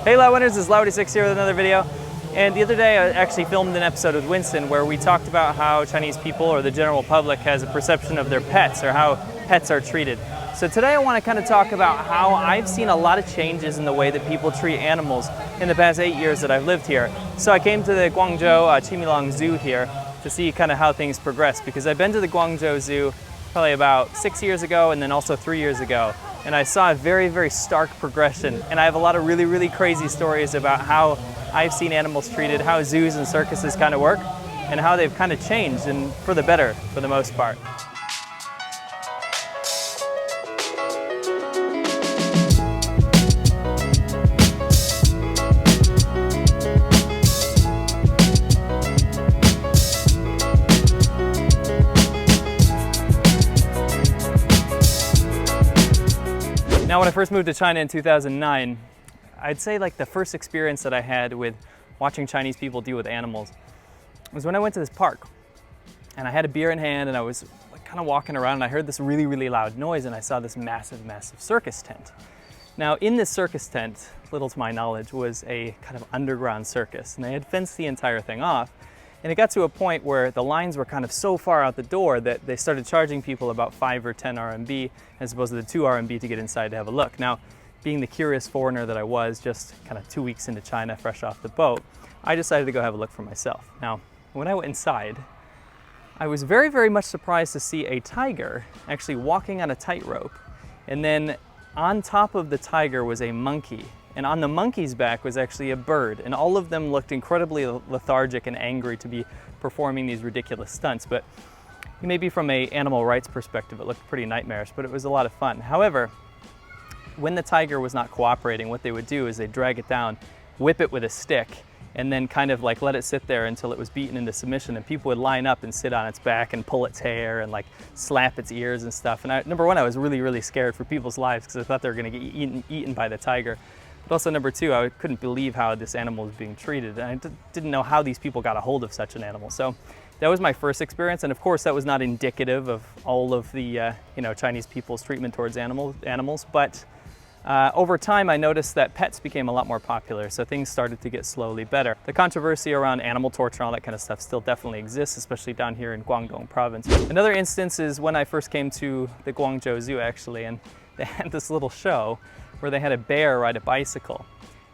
Hey Laowinners, this is ADVChina here with another video. And the other day I actually filmed an episode with Winston where we talked about how Chinese people or the general public has a perception of their pets or how pets are treated. So today I want to kind of talk about how I've seen a lot of changes in the way that people treat animals in the past 8 years that I've lived here. So I came to the Guangzhou Chimelong Zoo here to see kind of how things progress, because I've been to the Guangzhou Zoo probably about 6 years ago and then also 3 years ago. And I saw a very, very stark progression. And I have a lot of really, really crazy stories about how I've seen animals treated, how zoos and circuses kind of work, and how they've kind of changed, and for the better, for the most part. Now, when I first moved to China in 2009, I'd say like the first experience that I had with watching Chinese people deal with animals was when I went to this park. And I had a beer in hand and I was like kind of walking around and I heard this really, really loud noise and I saw this massive, massive circus tent. Now, in this circus tent, little to my knowledge, was a kind of underground circus, and they had fenced the entire thing off. And it got to a point where the lines were kind of so far out the door that they started charging people about 5 or 10 RMB as opposed to the 2 RMB to get inside to have a look. Now, being the curious foreigner that I was, just kind of 2 weeks into China, fresh off the boat, I decided to go have a look for myself. Now, when I went inside, I was very, very much surprised to see a tiger actually walking on a tightrope. And then on top of the tiger was a monkey. And on the monkey's back was actually a bird, and all of them looked incredibly lethargic and angry to be performing these ridiculous stunts. But maybe from an animal rights perspective, it looked pretty nightmarish, but it was a lot of fun. However, when the tiger was not cooperating, what they would do is they'd drag it down, whip it with a stick, and then kind of like let it sit there until it was beaten into submission, and people would line up and sit on its back and pull its hair and like slap its ears and stuff. And number one, I was really, really scared for people's lives because I thought they were going to get eaten by the tiger. But also number two, I couldn't believe how this animal was being treated, and I didn't know how these people got a hold of such an animal. So that was my first experience, and of course that was not indicative of all of the Chinese people's treatment towards animals. But over time I noticed that pets became a lot more popular, so things started to get slowly better. The controversy around animal torture and all that kind of stuff still definitely exists, especially down here in Guangdong province. Another instance is when I first came to the Guangzhou Zoo actually, and they had this little show where they had a bear ride a bicycle,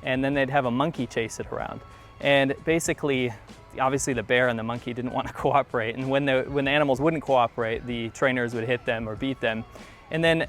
and then they'd have a monkey chase it around. And basically, obviously the bear and the monkey didn't want to cooperate, and when the animals wouldn't cooperate, the trainers would hit them or beat them. And then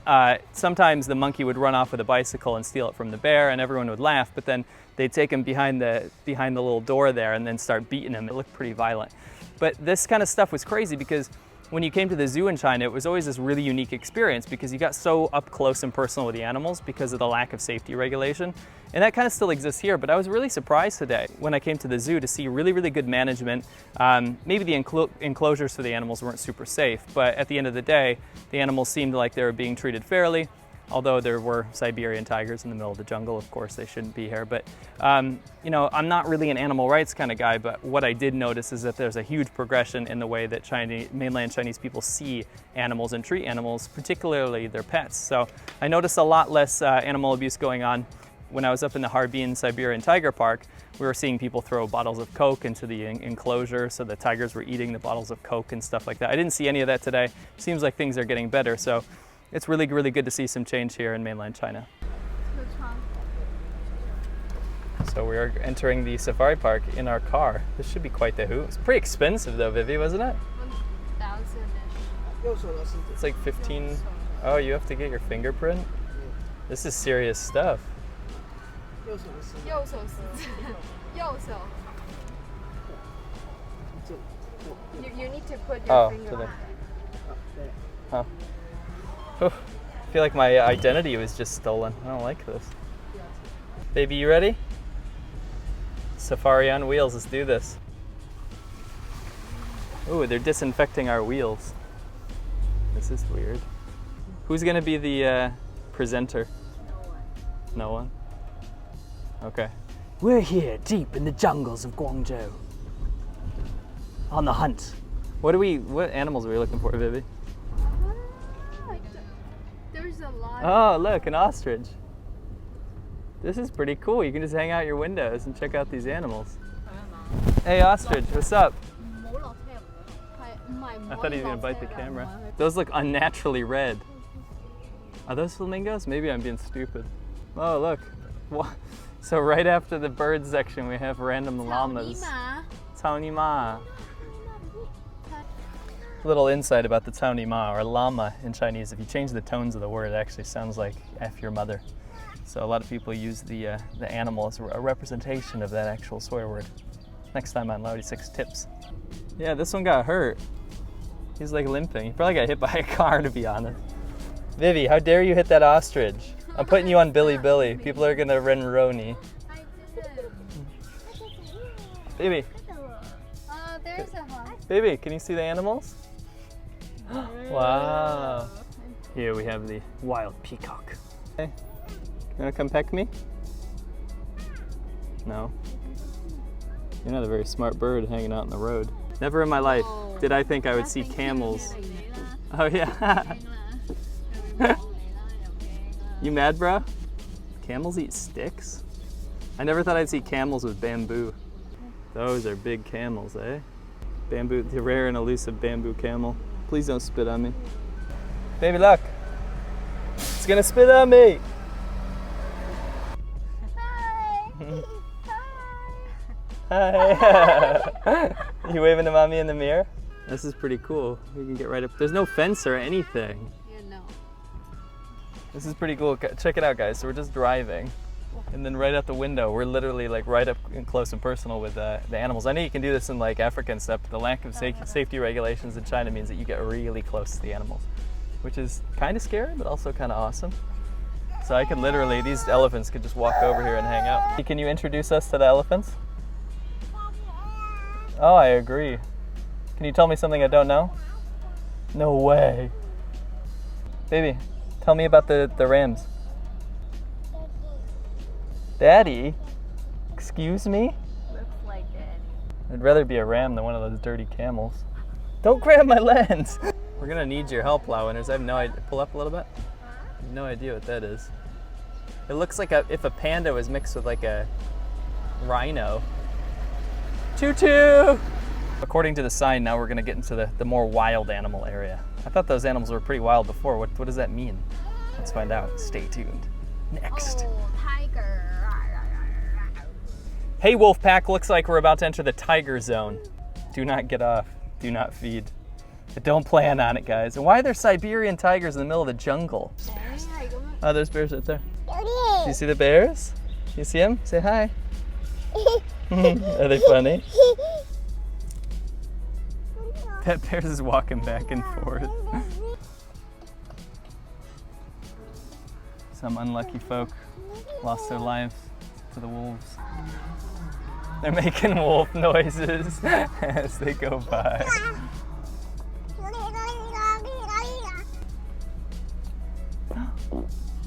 sometimes the monkey would run off with a bicycle and steal it from the bear, and everyone would laugh, but then they'd take him behind the little door there and then start beating him. It looked pretty violent. But this kind of stuff was crazy because when you came to the zoo in China, it was always this really unique experience because you got so up close and personal with the animals because of the lack of safety regulation. And that kind of still exists here, but I was really surprised today when I came to the zoo to see really, really good management. Maybe the enclosures for the animals weren't super safe, but at the end of the day, the animals seemed like they were being treated fairly. Although there were Siberian tigers in the middle of the jungle, of course they shouldn't be here. But I'm not really an animal rights kind of guy, but what I did notice is that there's a huge progression in the way that mainland Chinese people see animals and treat animals, particularly their pets. So I noticed a lot less animal abuse going on. When I was up in the Harbin Siberian Tiger Park, we were seeing people throw bottles of Coke into the enclosure, so the tigers were eating the bottles of Coke and stuff like that. I didn't see any of that today. Seems like things are getting better. So it's really, really good to see some change here in mainland China. So we are entering the safari park in our car. This should be quite the hoot. It's pretty expensive though, Vivi, wasn't it? 1,000-ish. It's like 15. Oh, you have to get your fingerprint? This is serious stuff. You need to put your finger on. Huh. I feel like my identity was just stolen. I don't like this. Baby, you ready? Safari on wheels, let's do this. Ooh, they're disinfecting our wheels. This is weird. Who's gonna be the presenter? No one? Okay. We're here deep in the jungles of Guangzhou. On the hunt. What animals are we looking for, Vivi? There's a lot. Oh, look, an ostrich. This is pretty cool. You can just hang out your windows and check out these animals. Hey, Ostrich, what's up? I thought he was gonna bite the camera. Those look unnaturally red. Are those flamingos? Maybe I'm being stupid. Oh, look. So right after the bird section, we have random llamas. Cao ni ma. Little insight about the Cao ni ma, or llama in Chinese. If you change the tones of the word, it actually sounds like F your mother. So a lot of people use the animal as a representation of that actual swear word. Next time on Laowinners 6 Tips. Yeah, this one got hurt. He's like limping. He probably got hit by a car, to be honest. Vivi, how dare you hit that ostrich? I'm putting you on Billy Billy. People are gonna run Roni. Baby. Oh, there's a horse. Baby, can you see the animals? Wow. Here we have the wild peacock. Hey, you wanna come peck me? No. You're not a very smart bird hanging out in the road. Never in my life did I think I would see camels. Oh yeah. You mad, bro? Camels eat sticks? I never thought I'd see camels with bamboo. Those are big camels, eh? Bamboo, the rare and elusive bamboo camel. Please don't spit on me. Baby, look. It's gonna spit on me. Hi. You waving to mommy in the mirror? This is pretty cool. We can get right up. There's no fence or anything. Yeah, no. This is pretty cool. Check it out, guys. So we're just driving, and then right out the window, we're literally like right up and close and personal with the animals. I know you can do this in like Africa and stuff, but the lack of safety regulations in China means that you get really close to the animals, which is kind of scary, but also kind of awesome. So I could literally, these elephants could just walk over here and hang out. Can you introduce us to the elephants? Oh, I agree. Can you tell me something I don't know? No way. Baby, tell me about the rams. Daddy? Excuse me? Looks like it. I'd rather be a ram than one of those dirty camels. Don't grab my lens! We're gonna need your help, Laowinners. I have no idea. Pull up a little bit. I have no idea what that is. It looks like if a panda was mixed with like a rhino. Choo-choo! According to the sign, now we're gonna get into the more wild animal area. I thought those animals were pretty wild before. What does that mean? Let's find out. Stay tuned. Next. Oh, tiger. Hey, wolf pack, looks like we're about to enter the tiger zone. Do not get off. Do not feed. But don't plan on it, guys. And why are there Siberian tigers in the middle of the jungle? Bears. Oh, there's bears right there. Do you see the bears? You see them? Say hi. Are they funny? That bear is walking back and forth. Some unlucky folk lost their lives to the wolves. They're making wolf noises as they go by.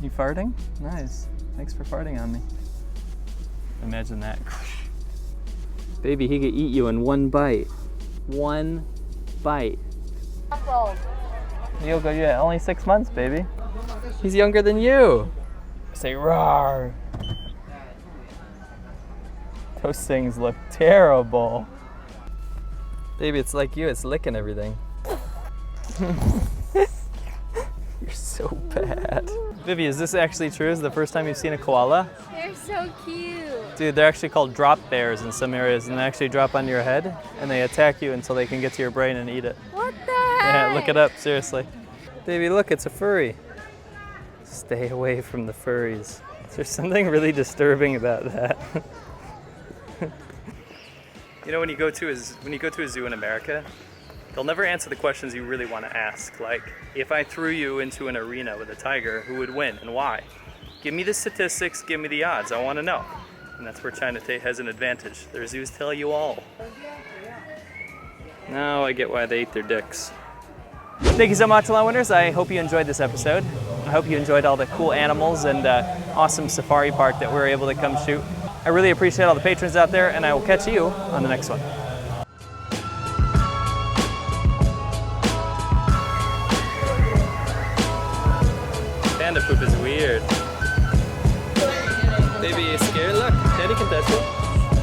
You farting? Nice. Thanks for farting on me. Imagine that. Baby, he could eat you in one bite. One bite. Yoko, yeah, only 6 months, baby. He's younger than you. Say roar. Those things look terrible. Baby, it's like you, it's licking everything. You're so bad. Vivi, is this actually true? Is it the first time you've seen a koala? They're so cute. Dude, they're actually called drop bears in some areas, and they actually drop onto your head, and they attack you until they can get to your brain and eat it. What the heck? Yeah, look it up, seriously. Baby, look, it's a furry. Stay away from the furries. There's something really disturbing about that. You know, when you go to a zoo in America, they'll never answer the questions you really want to ask. Like, if I threw you into an arena with a tiger, who would win and why? Give me the statistics, give me the odds, I want to know. And that's where China has an advantage. Their zoos tell you all. Now I get why they eat their dicks. Thank you so much, Laowinners. I hope you enjoyed this episode. I hope you enjoyed all the cool animals and awesome safari park that we were able to come shoot. I really appreciate all the patrons out there, and I will catch you on the next one. Panda poop is weird. Baby is scared. Look, Daddy can touch it.